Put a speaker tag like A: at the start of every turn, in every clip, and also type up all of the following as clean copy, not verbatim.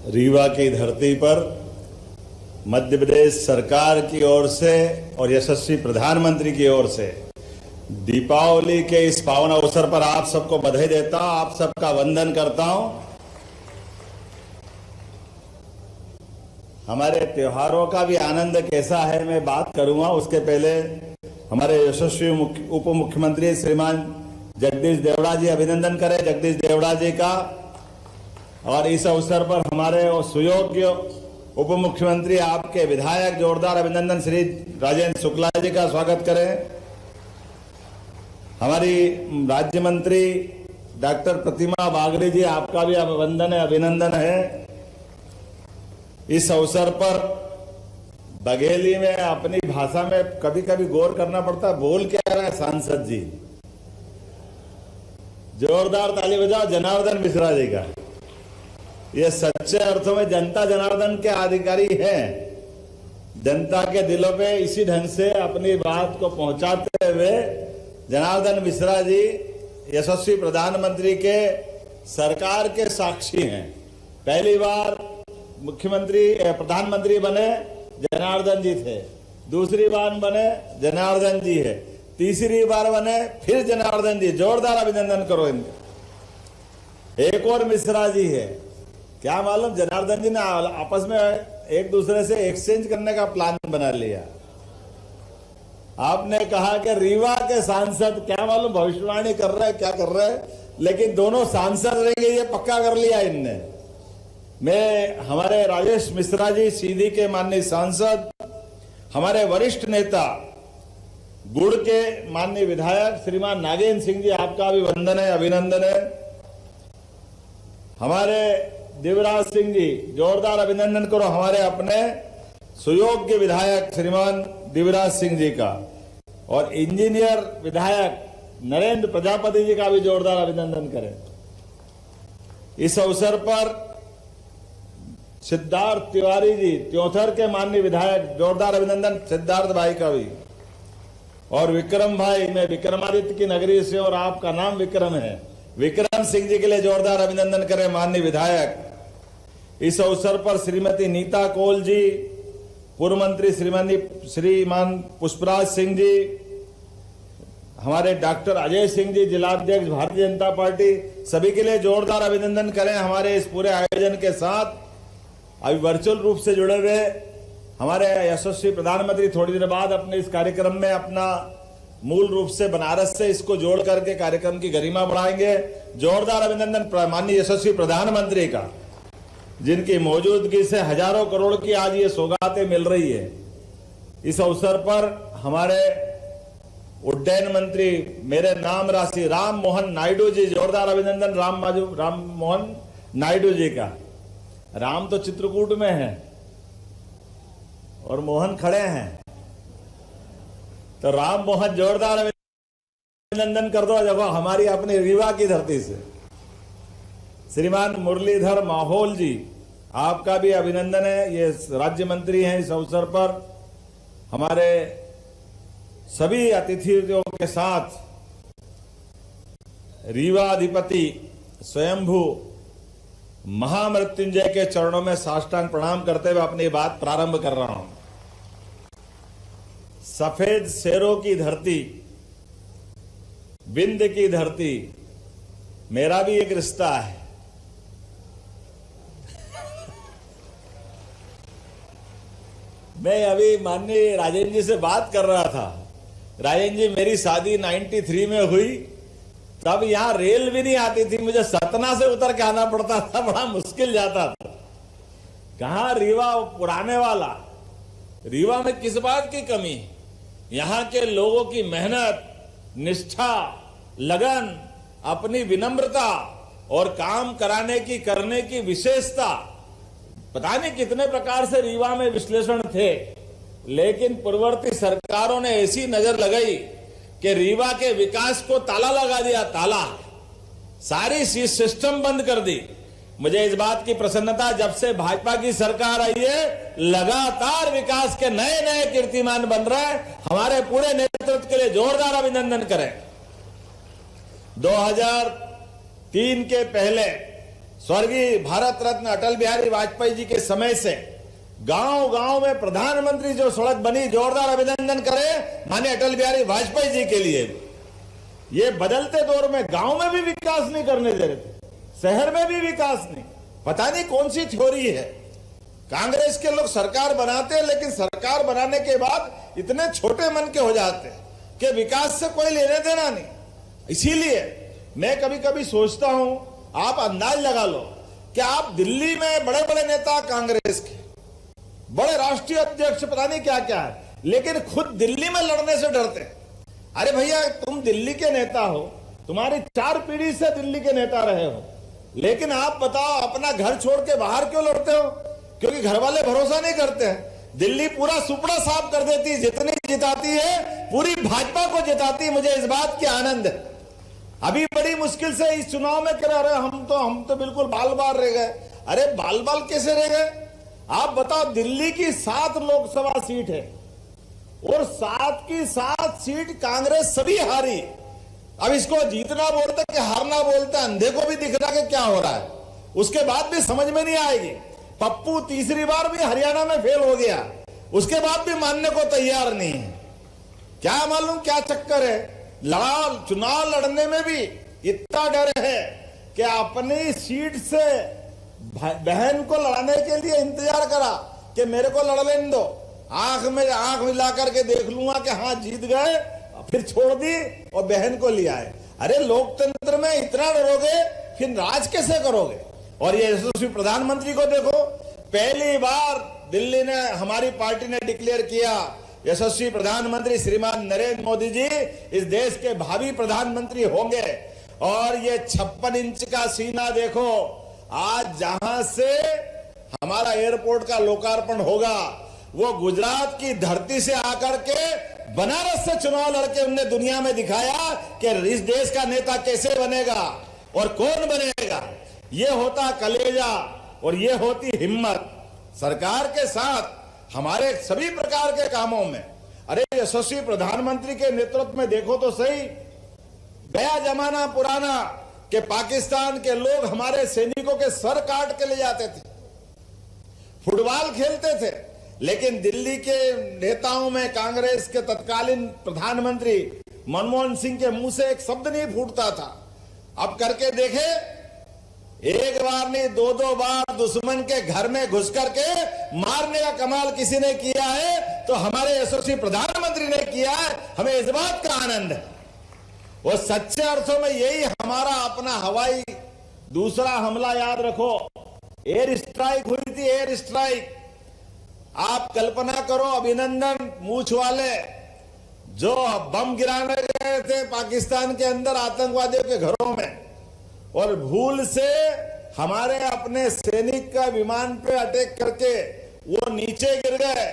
A: रीवा की धरती पर मध्य प्रदेश सरकार की ओर से और यशस्वी प्रधानमंत्री की ओर से दीपावली के इस पावन अवसर पर आप सबको बधाई देता हूं, आप सबका वंदन करता हूं। हमारे त्योहारों का भी आनंद कैसा है मैं बात करूंगा, उसके पहले हमारे यशस्वी उप मुख्यमंत्री श्रीमान जगदीश देवड़ा जी, अभिनंदन करें जगदीश देवड़ा जी का। और इस अवसर पर हमारे सुयोग्य उप मुख्यमंत्री आपके विधायक जोरदार अभिनंदन श्री राजेंद्र शुक्ला जी का स्वागत करें। हमारी राज्य मंत्री डॉक्टर प्रतिमा बागड़ी जी, आपका भी वंदन है, अभिनंदन है। इस अवसर पर बघेली में अपनी भाषा में कभी कभी गौर करना पड़ता है, बोल क्या रहा है सांसद जी। जोरदार ताली बजाओ जनार्दन मिश्रा जी का। ये सच्चे अर्थों में जनता जनार्दन के अधिकारी हैं। जनता के दिलों पे इसी ढंग से अपनी बात को पहुंचाते हुए जनार्दन मिश्रा जी यशस्वी प्रधानमंत्री के सरकार के साक्षी हैं। पहली बार मुख्यमंत्री प्रधानमंत्री बने जनार्दन जी थे, दूसरी बार बने जनार्दन जी है, तीसरी बार बने फिर जनार्दन जी। जोरदार अभिनंदन करो इनका। एक और मिश्रा जी है, क्या मालूम जनार्दन जी ने आपस में एक दूसरे से एक्सचेंज करने का प्लान बना लिया। आपने कहा कि रीवा के सांसद, क्या मालूम भविष्यवाणी कर रहे हैं क्या कर रहे हैं, लेकिन दोनों सांसद रहेंगे ये पक्का कर लिया इनने। मैं हमारे राजेश मिश्रा जी सीधी के माननीय सांसद, हमारे वरिष्ठ नेता गुड़ के माननीय विधायक श्रीमान नागेंद्र सिंह जी, आपका भी वंदन है, अभिनंदन है। हमारे दिवराज सिंह जी, जोरदार अभिनंदन करो हमारे अपने सुयोग्य विधायक श्रीमान दिवराज सिंह जी का। और इंजीनियर विधायक नरेंद्र प्रजापति जी का भी जोरदार अभिनंदन करें। इस अवसर पर सिद्धार्थ तिवारी जी त्योथर के माननीय विधायक, जोरदार अभिनंदन सिद्धार्थ भाई का भी। और विक्रम भाई, मैं विक्रमादित्य की नगरी से और आपका नाम विक्रम है, विक्रम सिंह जी के लिए जोरदार अभिनंदन करें माननीय विधायक। इस अवसर पर श्रीमती नीता कौल जी, पूर्व मंत्री श्रीमान पुष्पराज सिंह जी, हमारे डॉक्टर अजय सिंह जी जिलाध्यक्ष भारतीय जनता पार्टी, सभी के लिए जोरदार अभिनंदन करें। हमारे इस पूरे आयोजन के साथ अभी वर्चुअल रूप से जुड़े हुए हमारे यशस्वी प्रधानमंत्री थोड़ी देर बाद अपने इस कार्यक्रम में अपना मूल रूप से बनारस से इसको जोड़ करके कार्यक्रम की गरिमा बढ़ाएंगे। जोरदार अभिनंदन माननीय यशस्वी प्रधानमंत्री का, जिनकी मौजूदगी से हजारों करोड़ की आज ये सौगातें मिल रही है। इस अवसर पर हमारे उड्डयन मंत्री मेरे नाम राशि राम मोहन नायडू जी, जोरदार अभिनंदन राम मोहन नायडू जी का। राम तो चित्रकूट में है और मोहन खड़े हैं, तो राम मोहन जोरदार अभिनंदन कर दो। जब हमारी अपनी रीवा की धरती से श्रीमान मुरलीधर माहौल जी, आपका भी अभिनंदन है। ये राज्य मंत्री हैं। इस अवसर पर हमारे सभी अतिथियों के साथ रीवा अधिपति स्वयंभू महामृत्युंजय के चरणों में साष्टांग प्रणाम करते हुए अपनी बात प्रारंभ कर रहा हूं। सफेद शेरों की धरती, विंध की धरती, मेरा भी एक रिश्ता है। मैं अभी माननीय राजेंद्र जी से बात कर रहा था। राजेंद्र जी, मेरी शादी 93 में हुई, तब यहां रेल भी नहीं आती थी, मुझे सतना से उतर के आना पड़ता था, बड़ा मुश्किल जाता था। कहां रीवा पुराने वाला, रीवा में किस बात की कमी? यहां के लोगों की मेहनत, निष्ठा, लगन, अपनी विनम्रता और काम कराने की करने की विशेषता, पता नहीं कितने प्रकार से रीवा में विश्लेषण थे, लेकिन पूर्ववर्ती सरकारों ने ऐसी नजर लगाई कि रीवा के विकास को ताला लगा दिया, ताला, सारी सिस्टम बंद कर दी। मुझे इस बात की प्रसन्नता, जब से भाजपा की सरकार आई है लगातार विकास के नए नए कीर्तिमान बन रहे हैं। हमारे पूरे नेतृत्व के लिए जोरदार अभिनंदन करें। 2003 के पहले स्वर्गीय भारत रत्न अटल बिहारी वाजपेयी जी के समय से गांव गांव में प्रधानमंत्री जो सड़क बनी, जोरदार अभिनंदन करें माननीय अटल बिहारी वाजपेयी जी के लिए। ये बदलते दौर में गांव में भी विकास नहीं करने दे रहे थे, शहर में भी विकास नहीं। पता नहीं कौन सी थ्योरी है। कांग्रेस के लोग सरकार बनाते हैं, लेकिन सरकार बनाने के बाद इतने छोटे मन के हो जाते हैं कि विकास से कोई लेने देना नहीं। इसीलिए मैं कभी कभी सोचता हूं, आप अंदाज लगा लो कि आप दिल्ली में बड़े बड़े नेता कांग्रेस के, बड़े राष्ट्रीय अध्यक्ष, पता नहीं क्या क्या है, लेकिन खुद दिल्ली में लड़ने से डरते हैं। अरे भैया, तुम दिल्ली के नेता हो, तुम्हारी 4 पीढ़ी से दिल्ली के नेता रहे हो, लेकिन आप बताओ अपना घर छोड़ के बाहर क्यों लड़ते हो? क्योंकि घर वाले भरोसा नहीं करते हैं। दिल्ली पूरा सुपड़ा साफ कर देती, जितनी जिताती है पूरी भाजपा को जिताती। मुझे इस बात की आनंद है। अभी बड़ी मुश्किल से इस चुनाव में कह रहे हम तो बिल्कुल बाल बाल रह गए। अरे बाल बाल कैसे रह गए? आप बताओ, दिल्ली की 7 लोकसभा सीट है और 7 की 7 सीट कांग्रेस सभी हारी। अब इसको जीतना बोलते कि हारना बोलते, अंधे को भी दिख रहा कि क्या हो रहा है। उसके बाद भी समझ में नहीं आएगी। पप्पू तीसरी बार भी हरियाणा में फेल हो गया, उसके बाद भी मानने को तैयार नहीं है। क्या मालूम क्या चक्कर है? चुनाव लड़ने में भी इतना डर है कि अपनी सीट से बहन को लड़ाने के लिए इंतजार करा कि मेरे को लड़ लेने दो, आंख में आंख मिला करके देख लूंगा कि हाँ जीत गए, फिर छोड़ दी और बहन को लिया है। अरे लोकतंत्र में इतना डरोगे फिर राज कैसे करोगे? और ये यशस्वी प्रधानमंत्री को देखो, पहली बार दिल्ली ने, हमारी पार्टी ने डिक्लेयर किया यशस्वी प्रधानमंत्री श्रीमान नरेंद्र मोदी जी इस देश के भावी प्रधानमंत्री होंगे। और ये 56 इंच का सीना देखो, आज जहां से हमारा एयरपोर्ट का लोकार्पण होगा, वो गुजरात की धरती से आकर के बनारस से चुनाव लड़के उनने दुनिया में दिखाया कि इस देश का नेता कैसे बनेगा और कौन बनेगा। ये होता कलेजा और ये होती हिम्मत। सरकार के साथ हमारे सभी प्रकार के कामों में, अरे यशस्वी प्रधानमंत्री के नेतृत्व में देखो तो सही, गया जमाना पुराना कि पाकिस्तान के लोग हमारे सैनिकों के सर काट के ले जाते थे, फुटबॉल खेलते थे, लेकिन दिल्ली के नेताओं में कांग्रेस के तत्कालीन प्रधानमंत्री मनमोहन सिंह के मुंह से एक शब्द नहीं फूटता था। अब करके देखे, एक बार नहीं 2-2 बार दुश्मन के घर में घुस करके मारने का कमाल किसी ने किया है तो हमारे यशस्वी प्रधानमंत्री ने किया है। हमें इस बात का आनंद है। वो सच्चे अर्थों में यही हमारा अपना हवाई दूसरा हमला याद रखो, एयर स्ट्राइक हुई थी, एयर स्ट्राइक। आप कल्पना करो, अभिनंदन मूछ वाले जो बम गिराने गए थे पाकिस्तान के अंदर आतंकवादियों के घरों में, और भूल से हमारे अपने सैनिक का विमान पे अटैक करके वो नीचे गिर गए।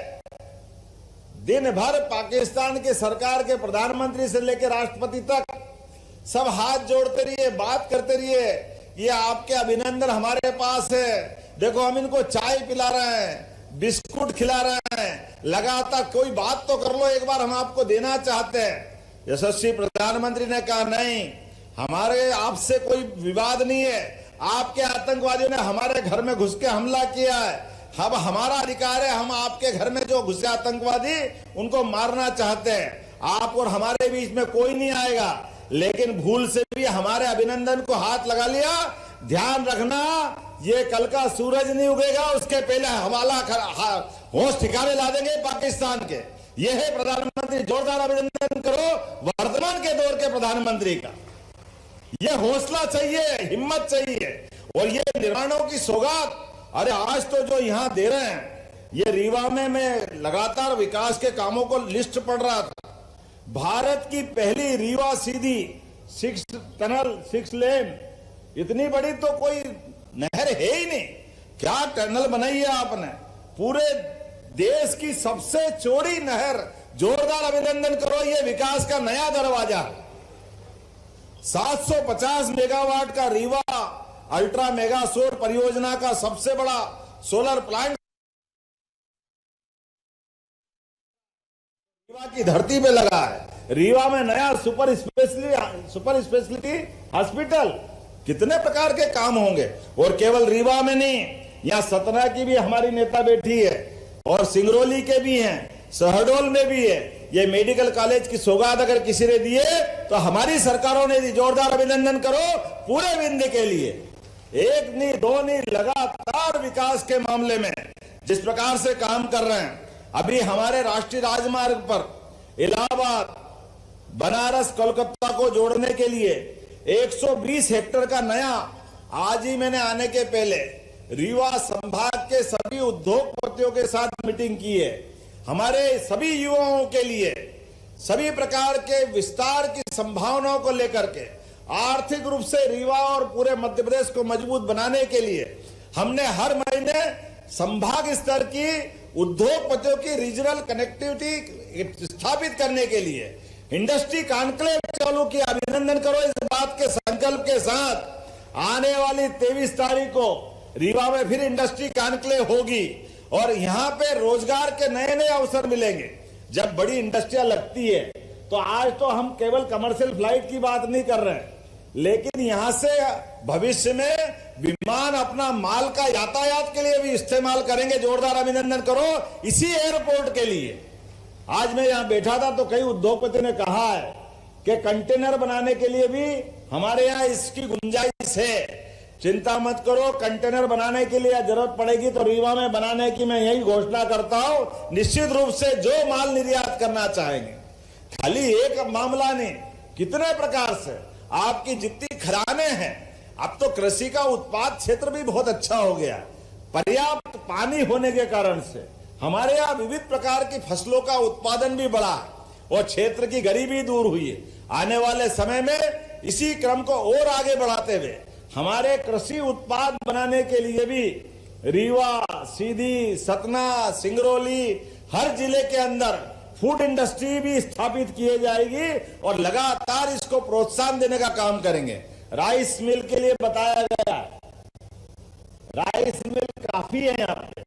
A: दिन भर पाकिस्तान की सरकार के प्रधानमंत्री से लेकर राष्ट्रपति तक सब हाथ जोड़ते रहिए, बात करते रहिए, ये आपके अभिनंदन हमारे पास है, देखो हम इनको चाय पिला रहे हैं, बिस्कुट खिला रहे हैं, लगातार कोई बात तो कर लो, एक बार हम आपको देना चाहते हैं। यशस्वी प्रधानमंत्री ने कहा नहीं, हमारे आपसे कोई विवाद नहीं है, आपके आतंकवादियों ने हमारे घर में घुस के हमला किया है, अब हमारा अधिकार है, हम आपके घर में जो घुसे आतंकवादी उनको मारना चाहते हैं, आप और हमारे बीच में कोई नहीं आएगा। लेकिन भूल से भी हमारे अभिनंदन को हाथ लगा लिया। ध्यान रखना, ये कल का सूरज नहीं उगेगा उसके पहले हवाला होश ठिकाने ला देंगे पाकिस्तान के। ये है प्रधानमंत्री, जोरदार अभिनंदन करो वर्तमान के दौर के प्रधानमंत्री का। ये हौसला चाहिए, हिम्मत चाहिए, और ये निर्माणों की सौगात। अरे आज तो जो यहां दे रहे हैं, ये रीवा में मैं लगातार विकास के कामों को लिस्ट पढ़ रहा था। भारत की पहली रीवा सीधी 6 टनल 6 लेन, इतनी बड़ी तो कोई नहर है ही नहीं। क्या टनल बनाई है आपने, पूरे देश की सबसे चौड़ी नहर। जोरदार अभिनंदन करो, ये विकास का नया दरवाजा। 750 मेगावाट का रीवा अल्ट्रा मेगा सौर परियोजना का सबसे बड़ा सोलर प्लांट रीवा की धरती पे लगा है। रीवा में नया सुपर स्पेशलिटी हॉस्पिटल, कितने प्रकार के काम होंगे। और केवल रीवा में नहीं, यहाँ सतना की भी हमारी नेता बैठी है और सिंगरौली के भी हैं, शहडोल में भी है। ये मेडिकल कॉलेज की सौगात अगर किसी ने दी है तो हमारी सरकारों ने दी। जोरदार अभिनंदन करो पूरे विंध्य के लिए। एक नहीं दो नहीं, लगातार विकास के मामले में जिस प्रकार से काम कर रहे हैं। अभी हमारे राष्ट्रीय राजमार्ग पर इलाहाबाद, बनारस, कोलकाता को जोड़ने के लिए 120 हेक्टेयर का नया, आज ही मैंने आने के पहले रीवा संभाग के सभी उद्योगपतियों के साथ मीटिंग की है। हमारे सभी युवाओं के लिए सभी प्रकार के विस्तार की संभावनाओं को लेकर के आर्थिक रूप से रीवा और पूरे मध्य प्रदेश को मजबूत बनाने के लिए हमने हर महीने संभाग स्तर की उद्योगपतियों की रीजनल कनेक्टिविटी स्थापित करने के लिए इंडस्ट्री कॉन्क्लेव चालू किया। अभिनंदन करो इस बात के संकल्प के साथ। आने वाली 23 तारीख को रीवा में फिर इंडस्ट्री कॉन्क्लेव होगी और यहाँ पे रोजगार के नए नए अवसर मिलेंगे। जब बड़ी इंडस्ट्रियां लगती है तो आज तो हम केवल कमर्शियल फ्लाइट की बात नहीं कर रहे हैं, लेकिन यहां से भविष्य में विमान अपना माल का यातायात के लिए भी इस्तेमाल करेंगे। जोरदार अभिनंदन करो इसी एयरपोर्ट के लिए। आज मैं यहां बैठा था तो कई उद्योगपति ने कहा है कि कंटेनर बनाने के लिए भी हमारे यहां इसकी गुंजाइश है। चिंता मत करो, कंटेनर बनाने के लिए जरूरत पड़ेगी तो रीवा में बनाने की मैं यही घोषणा करता हूं। निश्चित रूप से जो माल निर्यात करना चाहेंगे, खाली एक मामला नहीं, कितने प्रकार से आपकी जितनी खदानें हैं। अब तो कृषि का उत्पाद क्षेत्र भी बहुत अच्छा हो गया। पर्याप्त पानी होने के कारण से हमारे यहाँ विविध प्रकार की फसलों का उत्पादन भी बढ़ा और क्षेत्र की गरीबी दूर हुई है। आने वाले समय में इसी क्रम को और आगे बढ़ाते हुए हमारे कृषि उत्पाद बनाने के लिए भी रीवा, सीधी, सतना, सिंगरौली, हर जिले के अंदर फूड इंडस्ट्री भी स्थापित की जाएगी और लगातार इसको प्रोत्साहन देने का काम करेंगे। राइस मिल के लिए बताया गया, राइस मिल काफी है यहाँ पे,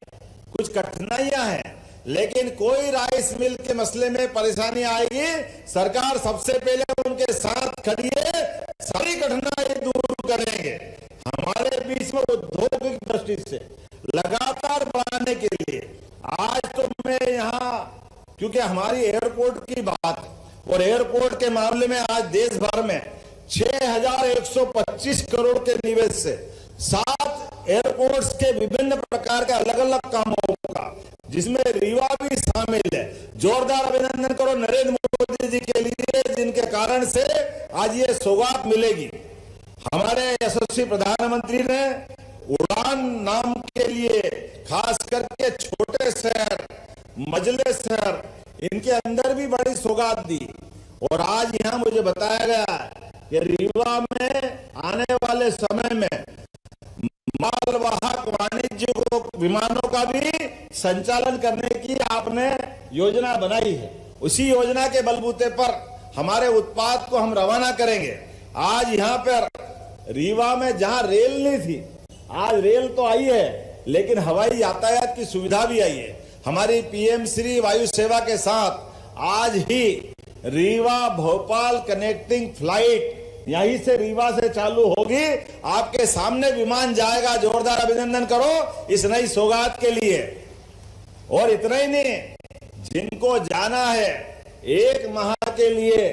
A: कुछ कठिनाइयां हैं, लेकिन कोई राइस मिल के मसले में परेशानी आएगी, सरकार सबसे पहले उनके साथ खड़ी है, सारी कठिनाई दूर करेंगे। हमारे बीच में औद्योगिक दृष्टि से लगातार बढ़ाने के लिए आज तो मैं यहाँ, क्योंकि हमारी एयरपोर्ट की बात और एयरपोर्ट के मामले में आज देश भर में 6,125 करोड़ के निवेश से 7 एयरपोर्ट्स के विभिन्न प्रकार के अलग अलग कामों का, जिसमें रीवा भी शामिल है। जोरदार अभिनंदन करो नरेंद्र मोदी जी के लिए, जिनके कारण से आज ये सौगात मिलेगी। हमारे यशस्वी प्रधानमंत्री ने उड़ान नाम के लिए खास करके छोटे शहर, मझले शहर, इनके अंदर भी बड़ी सौगात दी। और आज यहाँ मुझे बताया गया कि रीवा में आने वाले समय में मालवाहक वाणिज्य विमानों का भी संचालन करने की आपने योजना बनाई है। उसी योजना के बलबूते पर हमारे उत्पाद को हम रवाना करेंगे। आज यहाँ पर रीवा में जहाँ रेल नहीं थी, आज रेल तो आई है, लेकिन हवाई यातायात की सुविधा भी आई है। हमारी पीएम श्री वायु सेवा के साथ आज ही रीवा भोपाल कनेक्टिंग फ्लाइट यहीं से रीवा से चालू होगी। आपके सामने विमान जाएगा। जोरदार अभिनंदन करो इस नई सौगात के लिए। और इतना ही नहीं, जिनको जाना है 1 माह के लिए,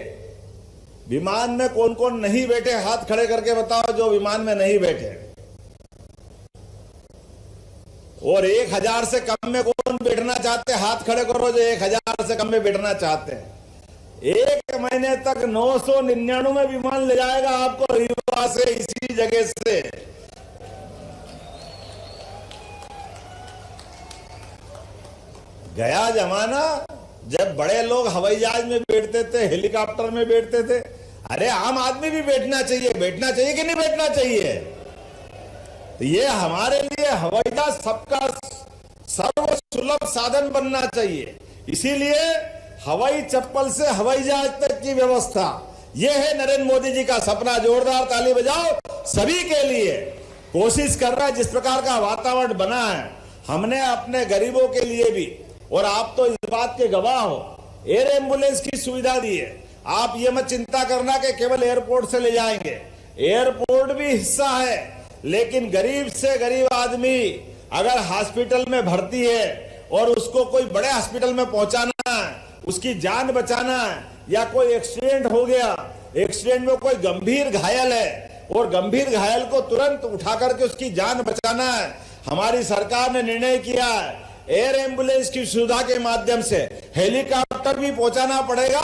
A: विमान में कौन कौन नहीं बैठे, हाथ खड़े करके बताओ जो विमान में नहीं बैठे। और 1000 से कम में कौन बैठना चाहते, हाथ खड़े करो जो 1000 से कम में बैठना चाहते हैं। 1 महीने तक 999 विमान ले जाएगा आपको रीवा से, इसी जगह से। गया जमाना जब बड़े लोग हवाई जहाज में बैठते थे, हेलीकॉप्टर में बैठते थे। अरे आम आदमी भी बैठना चाहिए, बैठना चाहिए कि नहीं बैठना चाहिए। तो ये हमारे लिए हवाई जहाज सबका सर्व सुलभ साधन बनना चाहिए। इसीलिए हवाई चप्पल से हवाई जहाज तक की व्यवस्था, यह है नरेंद्र मोदी जी का सपना। जोरदार ताली बजाओ सभी के लिए। कोशिश कर रहा है, जिस प्रकार का वातावरण बना है, हमने अपने गरीबों के लिए भी, और आप तो इस बात के गवाह हो, एयर एम्बुलेंस की सुविधा दी है। आप ये मत चिंता करना कि केवल एयरपोर्ट से ले जाएंगे, एयरपोर्ट भी हिस्सा है, लेकिन गरीब से गरीब आदमी अगर हॉस्पिटल में भर्ती है और उसको कोई बड़े हॉस्पिटल में पहुंचाना है, उसकी जान बचाना है, या कोई एक्सीडेंट हो गया, एक्सीडेंट में कोई गंभीर घायल है और गंभीर घायल को तुरंत उठा करके उसकी जान बचाना है, हमारी सरकार ने निर्णय किया है एयर एम्बुलेंस की सुविधा के माध्यम से हेलीकॉप्टर भी पहुंचाना पड़ेगा,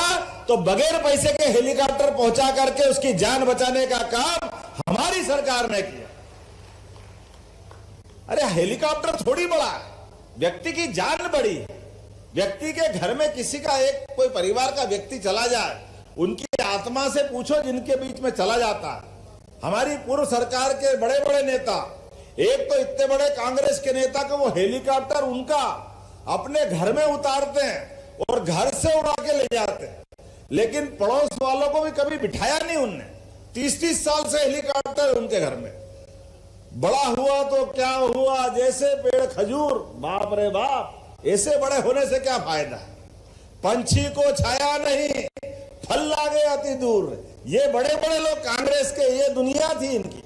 A: तो बगैर पैसे के हेलीकॉप्टर पहुंचा करके उसकी जान बचाने का काम हमारी सरकार ने किया। अरे हेलीकॉप्टर थोड़ी बड़ा, व्यक्ति की जान बड़ी। व्यक्ति के घर में किसी का एक कोई परिवार का व्यक्ति चला जाए, उनकी आत्मा से पूछो जिनके बीच में चला जाता है। हमारी पूर्व सरकार के बड़े बड़े नेता, एक तो इतने बड़े कांग्रेस के नेता को वो हेलीकॉप्टर उनका अपने घर में उतारते हैं और घर से उड़ा के ले जाते हैं, लेकिन पड़ोस वालों को भी कभी बिठाया नहीं उनने। 30-30 साल से हेलीकॉप्टर उनके घर में। बड़ा हुआ तो क्या हुआ, जैसे पेड़ खजूर, बाप रे बाप, ऐसे बड़े होने से क्या फायदा है। पंछी को छाया नहीं, फल लागे अति दूर। ये बड़े बड़े लोग कांग्रेस के, ये दुनिया थी इनकी।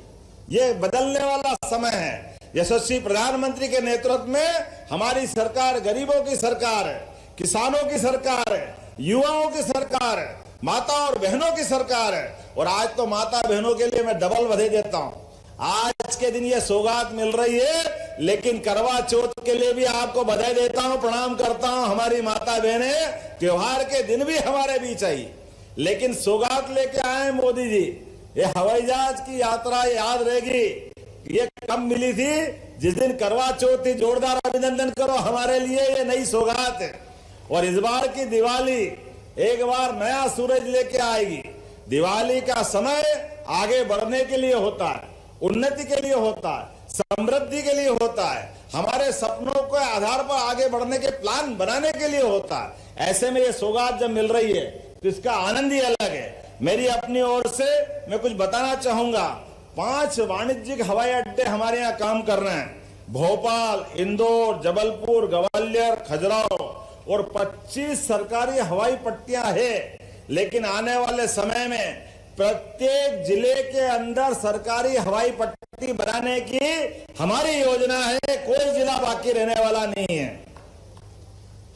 A: ये बदलने वाला समय है। यशस्वी प्रधानमंत्री के नेतृत्व में हमारी सरकार गरीबों की सरकार है, किसानों की सरकार है, युवाओं की सरकार है, माता और बहनों की सरकार है। और आज तो माता बहनों के लिए मैं डबल बधाई देता हूं। आज के दिन ये सौगात मिल रही है, लेकिन करवा चौथ के लिए भी आपको बधाई देता हूं, प्रणाम करता हूं। हमारी माता बहनें त्योहार के दिन भी हमारे बीच आई, लेकिन सौगात लेके आए मोदी जी। ये हवाई जहाज की यात्रा याद रहेगी, ये कब मिली थी, जिस दिन करवा चौथ थी। जोरदार अभिनंदन करो हमारे लिए, ये नई सौगात है। और इस बार की दिवाली एक बार नया सूरज लेके आएगी। दिवाली का समय आगे बढ़ने के लिए होता है, उन्नति के लिए होता है, समृद्धि के लिए होता है, हमारे सपनों के आधार पर आगे बढ़ने के प्लान बनाने के लिए होता है। ऐसे में ये सौगात जब मिल रही है तो इसका आनंद ही अलग है। मेरी अपनी ओर से मैं कुछ बताना चाहूंगा। 5 वाणिज्यिक हवाई अड्डे हमारे यहाँ काम कर रहे हैं, भोपाल, इंदौर, जबलपुर, ग्वालियर, खजुराहो, और 25 सरकारी हवाई पट्टियां है। लेकिन आने वाले समय में प्रत्येक जिले के अंदर सरकारी हवाई पट्टी बनाने की हमारी योजना है। कोई जिला बाकी रहने वाला नहीं है।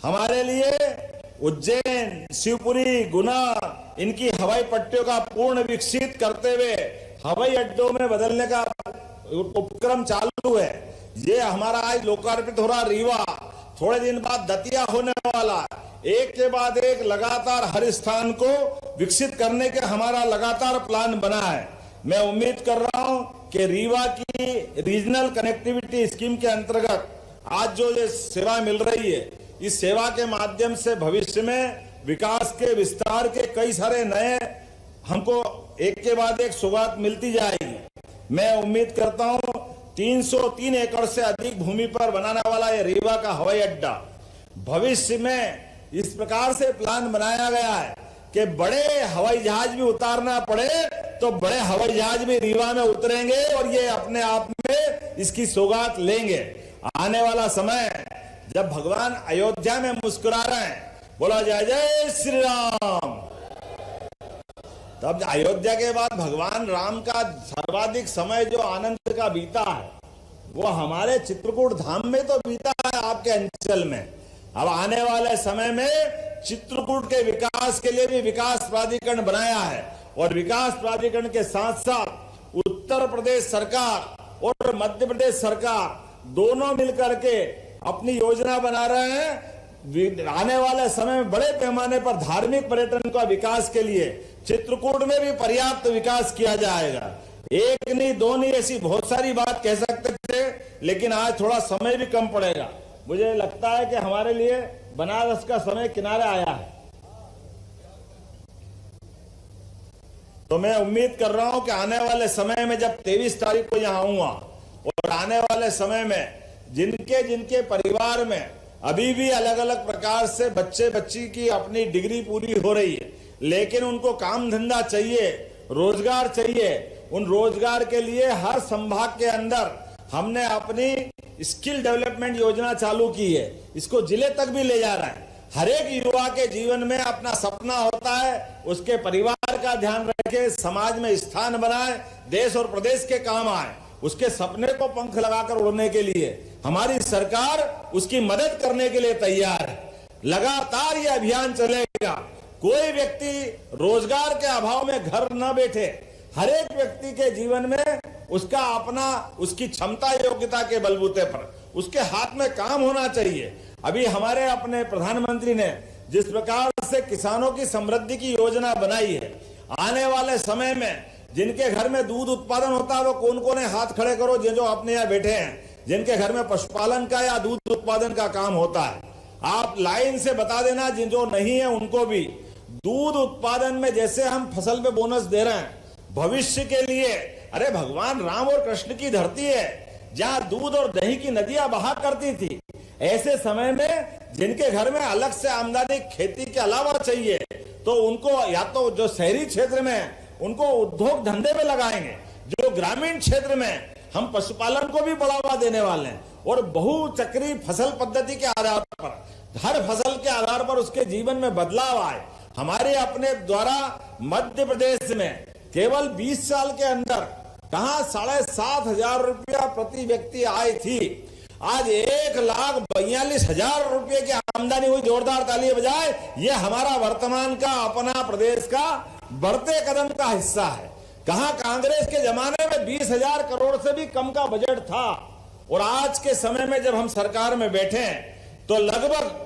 A: हमारे लिए उज्जैन, शिवपुरी, गुना, इनकी हवाई पट्टियों का पूर्ण विकसित करते हुए हवाई अड्डों में बदलने का उपक्रम चालू है। ये हमारा आज लोकार्पित हो रहा रीवा, थोड़े दिन बाद दतिया होने वाला है। एक के बाद एक लगातार हर स्थान को विकसित करने का हमारा लगातार प्लान बना है। मैं उम्मीद कर रहा हूं कि रीवा की रीजनल कनेक्टिविटी स्कीम के अंतर्गत आज जो ये सेवा मिल रही है, इस सेवा के माध्यम से भविष्य में विकास के विस्तार के कई सारे नए हमको एक के बाद एक सौगात मिलती जाएगी। मैं उम्मीद करता हूं 303 एकड़ से अधिक भूमि पर बनाने वाला ये रीवा का हवाई अड्डा भविष्य में इस प्रकार से प्लान बनाया गया है कि बड़े हवाई जहाज भी उतारना पड़े तो बड़े हवाई जहाज भी रीवा में उतरेंगे और ये अपने आप में इसकी सौगात लेंगे। आने वाला समय जब भगवान अयोध्या में मुस्कुरा रहे हैं, बोला जय जय श्री राम, तब अयोध्या के बाद भगवान राम का सर्वाधिक समय जो आनंद का बीता है वो हमारे चित्रकूट धाम में तो बीता है, आपके अंचल में। अब आने वाले समय में चित्रकूट के विकास के लिए भी विकास प्राधिकरण बनाया है और विकास प्राधिकरण के साथ साथ उत्तर प्रदेश सरकार और मध्य प्रदेश सरकार दोनों मिलकर के अपनी योजना बना रहे हैं। आने वाले समय में बड़े पैमाने पर धार्मिक पर्यटन का विकास के लिए चित्रकूट में भी पर्याप्त विकास किया जाएगा। एक नहीं, दो नहीं, ऐसी बहुत सारी बात कह सकते थे, लेकिन आज थोड़ा समय भी कम पड़ेगा। मुझे लगता है कि हमारे लिए बनारस का समय किनारे आया है, तो मैं उम्मीद कर रहा हूं कि आने वाले समय में जब 23 तारीख को यहां आऊंगा और आने वाले समय में जिनके जिनके परिवार में अभी भी अलग अलग प्रकार से बच्चे बच्ची की अपनी डिग्री पूरी हो रही है, लेकिन उनको काम धंधा चाहिए, रोजगार चाहिए, उन रोजगार के लिए हर संभाग के अंदर हमने अपनी स्किल डेवलपमेंट योजना चालू की है। इसको जिले तक भी ले जा रहा है। हर एक युवा के जीवन में अपना सपना होता है, उसके परिवार का ध्यान रखे, समाज में स्थान बनाए, देश और प्रदेश के काम आए। उसके सपने को पंख लगाकर उड़ने के लिए हमारी सरकार उसकी मदद करने के लिए तैयार है। लगातार ये अभियान चलेगा। कोई व्यक्ति रोजगार के अभाव में घर न बैठे, हर एक व्यक्ति के जीवन में उसका अपना, उसकी क्षमता योग्यता के बलबूते पर उसके हाथ में काम होना चाहिए। अभी हमारे अपने प्रधानमंत्री ने जिस प्रकार से किसानों की समृद्धि की योजना बनाई है, आने वाले समय में जिनके घर में दूध उत्पादन होता है वो कौन कौन है, हाथ खड़े करो जो अपने यहाँ बैठे हैं, जिनके घर में पशुपालन का या दूध उत्पादन का काम होता है। आप लाइन से बता देना, जिन जो नहीं है उनको भी। दूध उत्पादन में जैसे हम फसल पे बोनस दे रहे हैं, भविष्य के लिए, अरे भगवान राम और कृष्ण की धरती है जहां दूध और दही की नदियां बहा करती थी, ऐसे समय में जिनके घर में अलग से आमदनी खेती के अलावा चाहिए तो उनको या तो जो शहरी क्षेत्र में उनको उद्योग धंधे में लगाएंगे, जो ग्रामीण क्षेत्र में हम पशुपालन को भी बढ़ावा देने वाले हैं और बहुचक्री फसल पद्धति के आधार पर, हर फसल के आधार पर उसके जीवन में बदलाव आए। हमारे अपने द्वारा मध्य प्रदेश में केवल 20 साल के अंदर कहां 7,500 रुपया प्रति व्यक्ति आय थी, आज 1,42,000 रुपये की आमदनी हुई। जोरदार ताली बजाए। ये हमारा वर्तमान का अपना प्रदेश का बढ़ते कदम का हिस्सा है। कहां कांग्रेस के जमाने में 20,000 करोड़ से भी कम का बजट था और आज के समय में जब हम सरकार में बैठे हैं तो लगभग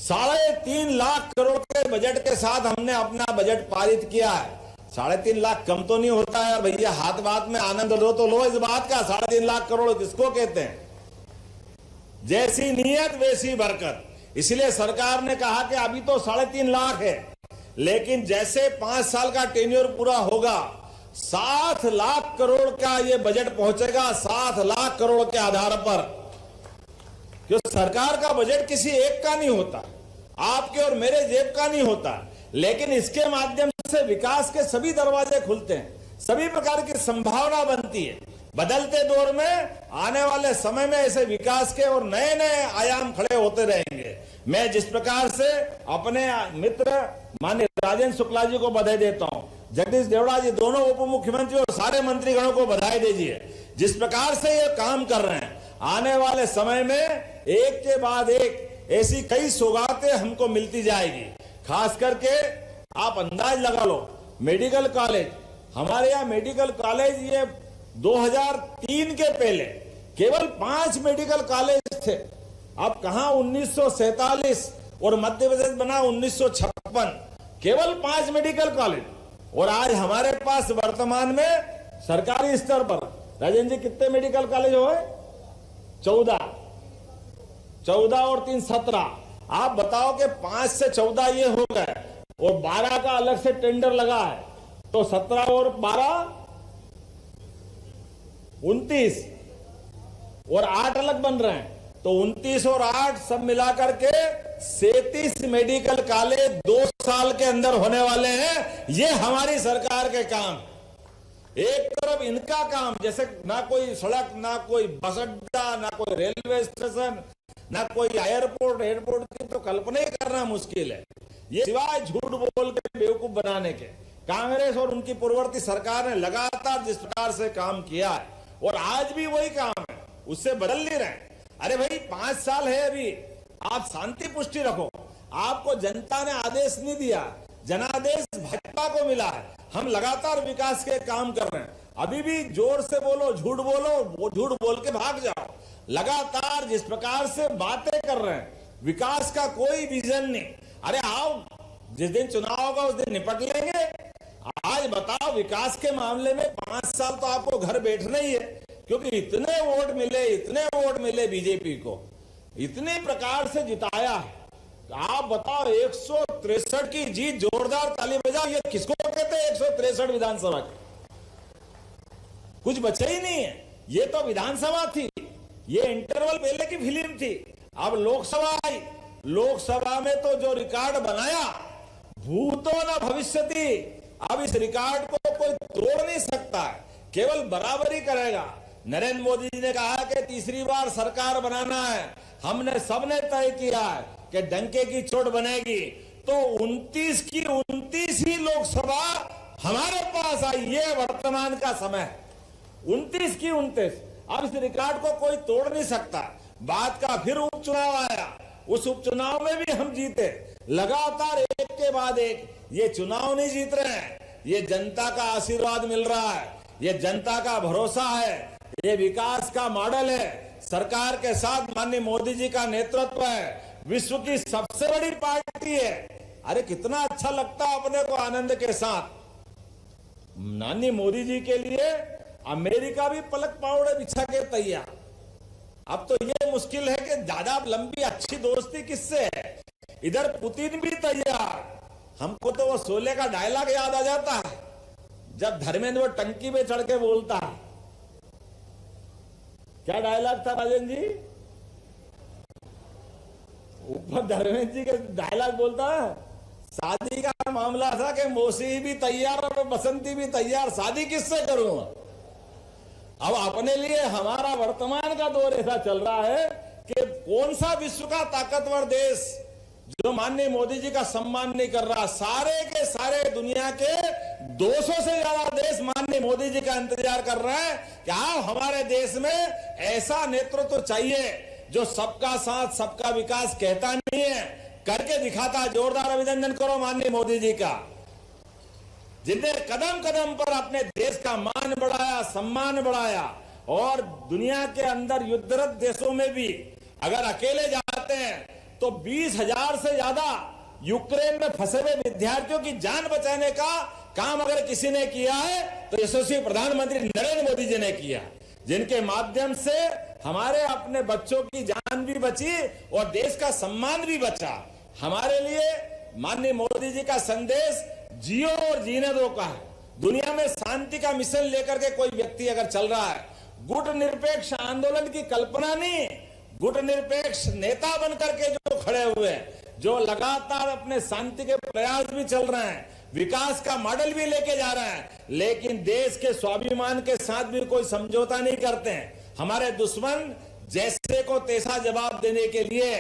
A: 3.5 लाख करोड़ के बजट के साथ हमने अपना बजट पारित किया है। 3.5 लाख कम तो नहीं होता है यार भैया, हाथ बात में आनंद लो तो लो इस बात का। 3.5 लाख करोड़ किसको कहते हैं? जैसी नीयत वैसी बरकत। इसलिए सरकार ने कहा कि अभी तो 3.5 लाख है, लेकिन जैसे 5 साल का टेन्योर पूरा होगा 7 लाख करोड़ का ये बजट पहुंचेगा। 7 लाख करोड़ के आधार पर, क्योंकि सरकार का बजट किसी एक का नहीं होता, आपके और मेरे जेब का नहीं होता, लेकिन इसके माध्यम से विकास के सभी दरवाजे खुलते हैं, सभी प्रकार की संभावना बनती है। बदलते दौर में आने वाले समय में ऐसे विकास के और नए नए आयाम खड़े होते रहेंगे। मैं जिस प्रकार से अपने मित्र माननीय राजेंद्र शुक्ला जी को बधाई देता हूं, जगदीश देवड़ा जी, दोनों उप मुख्यमंत्री और सारे मंत्रीगणों को बधाई दीजिए। जिस प्रकार से ये काम कर रहे हैं, आने वाले समय में एक के बाद एक ऐसी कई सौगातें हमको मिलती जाएगी। खास करके आप अंदाज लगा लो, मेडिकल कॉलेज, हमारे यहाँ मेडिकल कॉलेज ये 2003 के पहले केवल 5 मेडिकल कॉलेज थे। अब कहां 1947 और मध्य प्रदेश बना 1956, केवल 5 मेडिकल कॉलेज। और आज हमारे पास वर्तमान में सरकारी स्तर पर, राजेंद्र जी कितने मेडिकल कॉलेज हुए? 14 और 3 17। आप बताओ कि 5 से 14 ये हो गए और 12 का अलग से टेंडर लगा है, तो 17 और 12 29 और 8 अलग बन रहे हैं, तो 29 और 8 सब मिलाकर के 37 मेडिकल कॉलेज 2 साल के अंदर होने वाले हैं। ये हमारी सरकार के काम। एक तरफ इनका काम, जैसे ना कोई सड़क, ना कोई बस अड्डा, ना कोई रेलवे स्टेशन, ना कोई एयरपोर्ट की तो कल्पना ही करना मुश्किल है। ये सिवाय झूठ बोल के बेवकूफ बनाने के कांग्रेस और उनकी पूर्ववर्ती सरकार ने लगातार जिस प्रकार से काम किया है और आज भी वही काम है, उससे बदल नहीं रहे। अरे भाई 5 साल है अभी, आप शांति पुष्टि रखो। आपको जनता ने आदेश नहीं दिया, जनादेश भाजपा को मिला है। हम लगातार विकास के काम कर रहे हैं। अभी भी जोर से बोलो, झूठ बोलो, वो झूठ बोल के भाग जाओ। लगातार जिस प्रकार से बातें कर रहे हैं, विकास का कोई विजन नहीं। अरे आओ, जिस दिन चुनाव होगा उस दिन निपट लेंगे। आज बताओ, विकास के मामले में 5 साल तो आपको घर बैठना ही है, क्योंकि इतने वोट मिले बीजेपी को, इतने प्रकार से जिताया है। आप बताओ, 163 की जीत, जोरदार ताली बजाओ। ये किसको कहते हैं 163 विधानसभा की? कुछ बचा ही नहीं है। ये तो विधानसभा थी, ये इंटरवल पहले की फिल्म थी। अब लोकसभा आई, लोकसभा में तो जो रिकॉर्ड बनाया, भूतो न भविष्यति, अब इस रिकॉर्ड को कोई तोड़ नहीं सकता है, केवल बराबरी करेगा। नरेंद्र मोदी जी ने कहा कि तीसरी बार सरकार बनाना है, हमने सबने तय किया है। कि डंके की चोट बनेगी, तो 29 की 29 ही लोकसभा हमारे पास आई। ये वर्तमान का समय है, 29 की 29। अब इस रिकॉर्ड को कोई तोड़ नहीं सकता। बाद का फिर उपचुनाव आया, उस उपचुनाव में भी हम जीते। लगातार एक के बाद एक, ये चुनाव नहीं जीत रहे हैं, ये जनता का आशीर्वाद मिल रहा है, ये जनता का भरोसा है, ये विकास का मॉडल है। सरकार के साथ माननीय मोदी जी का नेतृत्व है, विश्व की सबसे बड़ी पार्टी है। अरे कितना अच्छा लगता है अपने को आनंद के साथ। माननीय मोदी जी के लिए अमेरिका भी पलक पावड़े बिछा के तैयार। अब तो ये मुश्किल है कि ज्यादा लंबी अच्छी दोस्ती किससे है। इधर पुतिन भी तैयार। हमको तो वो शोले का डायलॉग याद आ जाता है, जब धर्मेंद्र वो टंकी पे चढ़ के बोलता है। क्या डायलॉग था राजन जी? ऊपर धर्मेंद्र जी के डायलॉग बोलता है, शादी का मामला था कि मौसी भी तैयार और बसंती भी तैयार, शादी किससे करूं। अब अपने लिए हमारा वर्तमान का दौर ऐसा चल रहा है कि कौन सा विश्व का ताकतवर देश जो माननीय मोदी जी का सम्मान नहीं कर रहा। सारे के सारे दुनिया के 200 से ज्यादा देश माननीय मोदी जी का इंतजार कर रहे हैं कि आप हमारे देश में ऐसा नेतृत्व चाहिए जो सबका साथ सबका विकास कहता नहीं है, करके दिखाता। जोरदार अभिनंदन करो माननीय मोदी जी का, जिन्हें कदम कदम पर अपने देश का मान बढ़ाया, सम्मान बढ़ाया। और दुनिया के अंदर युद्धरत देशों में भी अगर अकेले जाते हैं तो 20,000 से ज्यादा यूक्रेन में फंसे हुए विद्यार्थियों की जान बचाने का काम अगर किसी ने किया है तो यशस्वी प्रधानमंत्री नरेंद्र मोदी जी ने किया, जिनके माध्यम से हमारे अपने बच्चों की जान भी बची और देश का सम्मान भी बचा। हमारे लिए माननीय मोदी जी का संदेश जियो और जीने दो का है। दुनिया में शांति का मिशन लेकर के कोई व्यक्ति अगर चल रहा है, गुट निरपेक्ष आंदोलन की कल्पना नहीं, गुट निरपेक्ष नेता बनकर के जो खड़े हुए हैं, जो लगातार अपने शांति के प्रयास भी चल रहे हैं, विकास का मॉडल भी लेके जा रहे हैं, लेकिन देश के स्वाभिमान के साथ भी कोई समझौता नहीं करते हैं। हमारे दुश्मन जैसे को तैसा जवाब देने के लिए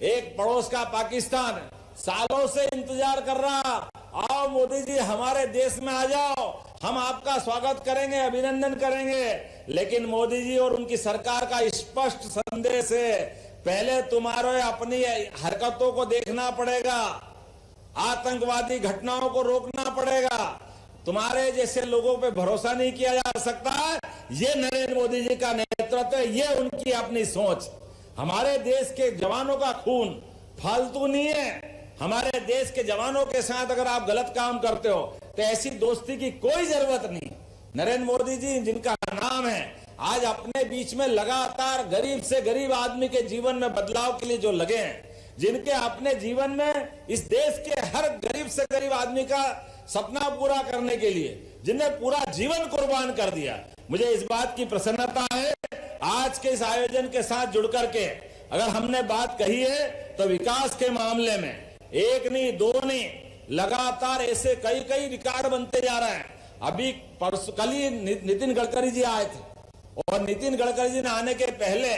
A: एक पड़ोस का पाकिस्तान सालों से इंतजार कर रहा, आओ मोदी जी हमारे देश में आ जाओ, हम आपका स्वागत करेंगे, अभिनंदन करेंगे। लेकिन मोदी जी और उनकी सरकार का स्पष्ट संदेश है, पहले तुम्हारे अपनी हरकतों को देखना पड़ेगा, आतंकवादी घटनाओं को रोकना पड़ेगा, तुम्हारे जैसे लोगों पे भरोसा नहीं किया जा सकता। ये नरेंद्र मोदी जी का नेतृत्व है, ये उनकी अपनी सोच। हमारे देश के जवानों का खून फालतू नहीं है। हमारे देश के जवानों के साथ अगर आप गलत काम करते हो तो ऐसी दोस्ती की कोई जरूरत नहीं। नरेंद्र मोदी जी जिनका नाम है, आज अपने बीच में लगातार गरीब से गरीब आदमी के जीवन में बदलाव के लिए जो लगे हैं, जिनके अपने जीवन में इस देश के हर गरीब से गरीब आदमी का सपना पूरा करने के लिए जिन्हें पूरा जीवन कुर्बान कर दिया। मुझे इस बात की प्रसन्नता है आज के इस आयोजन के साथ जुड़ करके। अगर हमने बात कही है तो विकास के मामले में एक नहीं दो नहीं, लगातार ऐसे कई कई रिकॉर्ड बनते जा रहे हैं। अभी कल ही नितिन गडकरी जी आए थे और नितिन गडकरी जी ने आने के पहले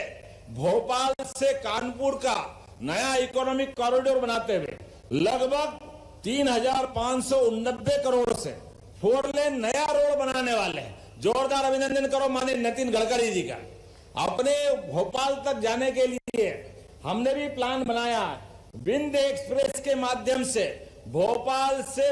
A: भोपाल से कानपुर का नया इकोनॉमिक कॉरिडोर बनाते हुए लगभग 3,589 करोड़ से 4 लेन नया रोड बनाने वाले हैं। जोरदार अभिनंदन करो माननीय नितिन गडकरी जी का। अपने भोपाल तक जाने के लिए हमने भी प्लान बनाया, विंध्य एक्सप्रेस के माध्यम से भोपाल से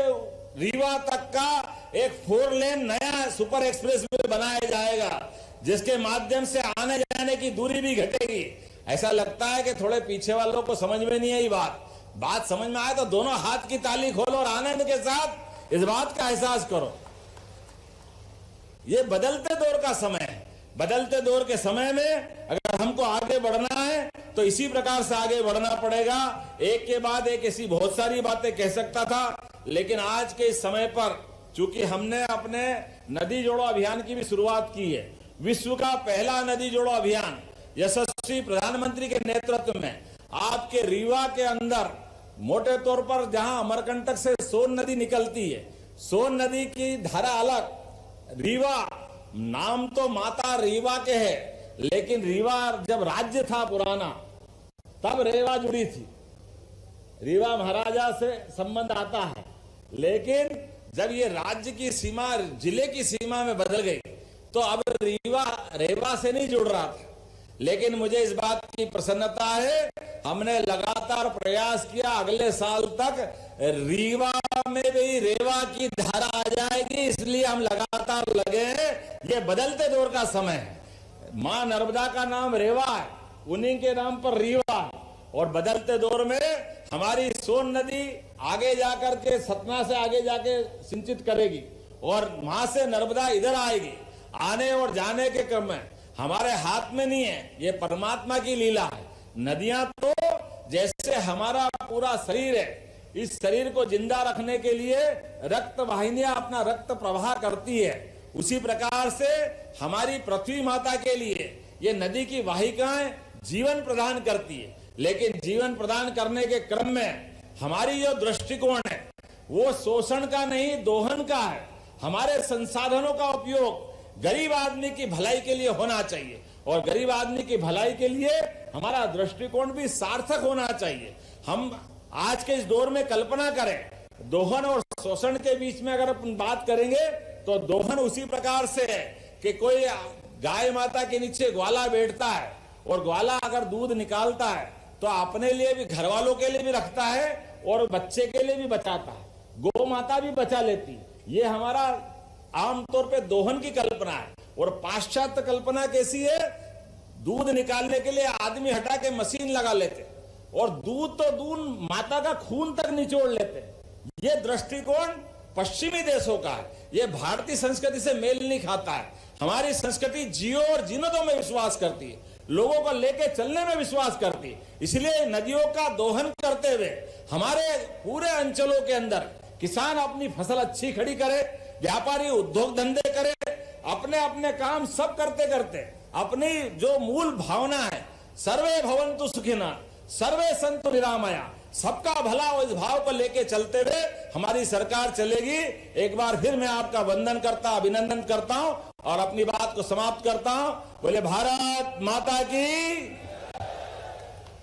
A: रीवा तक का एक 4 लेन नया सुपर एक्सप्रेस वे बनाया जाएगा, जिसके माध्यम से आने जाने की दूरी भी घटेगी। ऐसा लगता है कि थोड़े पीछे वालों को समझ में नहीं आई बात समझ में आए तो दोनों हाथ की ताली खोलो और आनंद के साथ इस बात का एहसास करो। ये बदलते दौर का समय है। बदलते दौर के समय में अगर हमको आगे बढ़ना है तो इसी प्रकार से आगे बढ़ना पड़ेगा। एक के बाद एक ऐसी बहुत सारी बातें कह सकता था, लेकिन आज के इस समय पर चूंकि हमने अपने नदी जोड़ो अभियान की भी शुरुआत की है, विश्व का पहला नदी जोड़ो अभियान यशस्वी प्रधानमंत्री के नेतृत्व में आपके रीवा के अंदर मोटे तौर पर जहां अमरकंटक से सोन नदी निकलती है, सोन नदी की धारा अलग, रीवा नाम तो माता रीवा के है, लेकिन रीवा जब राज्य था पुराना तब रेवा जुड़ी थी। रीवा महाराजा से संबंध आता है, लेकिन जब ये राज्य की सीमा जिले की सीमा में बदल गई तो अब रीवा रेवा से नहीं जुड़ रहा था। लेकिन मुझे इस बात की प्रसन्नता है, हमने लगातार प्रयास किया, अगले साल तक रीवा में भी रेवा की धारा आ जाएगी, इसलिए हम लगातार लगे हैं। ये बदलते दौर का समय है। मां नर्मदा का नाम रेवा है, उन्हीं के नाम पर रीवा है, और बदलते दौर में हमारी सोन नदी आगे जाकर के सतना से आगे जाके सिंचित करेगी और वहां से नर्मदा इधर आएगी। आने और जाने के क्रम में हमारे हाथ में नहीं है, ये परमात्मा की लीला है। नदियां तो जैसे हमारा पूरा शरीर है, इस शरीर को जिंदा रखने के लिए रक्त वाहिनियां अपना रक्त प्रवाह करती है, उसी प्रकार से हमारी पृथ्वी माता के लिए ये नदी की वाहिकाएं जीवन प्रदान करती है। लेकिन जीवन प्रदान करने के क्रम में हमारी जो दृष्टिकोण है वो शोषण का नहीं, दोहन का है। हमारे संसाधनों का उपयोग गरीब आदमी की भलाई के लिए होना चाहिए, और गरीब आदमी की भलाई के लिए हमारा दृष्टिकोण भी सार्थक होना चाहिए। हम आज के इस दौर में कल्पना करें, दोहन और शोषण के बीच में अगर अपन बात करेंगे तो दोहन उसी प्रकार से है कि कोई गाय माता के नीचे ग्वाला बैठता है और ग्वाला अगर दूध निकालता है तो अपने लिए भी, घर वालों के लिए भी रखता है और बच्चे के लिए भी बचाता है, गौ माता भी बचा लेती है। ये हमारा आमतौर पे दोहन की कल्पना है। और पाश्चात्य कल्पना कैसी है, दूध निकालने के लिए आदमी हटा के मशीन लगा लेते और दूध तो दूध माता का खून तक निचोड़ लेते। ये दृष्टिकोण पश्चिमी देशों का है, ये भारतीय संस्कृति से मेल नहीं खाता है। हमारी संस्कृति जियो और जीनों में विश्वास करती है, लोगों को लेके चलने में विश्वास करती है। इसलिए नदियों का दोहन करते हुए हमारे पूरे अंचलों के अंदर किसान अपनी फसल अच्छी खड़ी करे, व्यापारी उद्योग धंधे करे, अपने अपने काम सब करते करते अपनी जो मूल भावना है, सर्वे भवन्तु सुखिनः सर्वे सन्तु निरामया, सबका भला, इस भाव को लेके चलते हुए हमारी सरकार चलेगी। एक बार फिर मैं आपका वंदन करता, अभिनंदन करता हूं और अपनी बात को समाप्त करता हूं। बोले भारत माता की।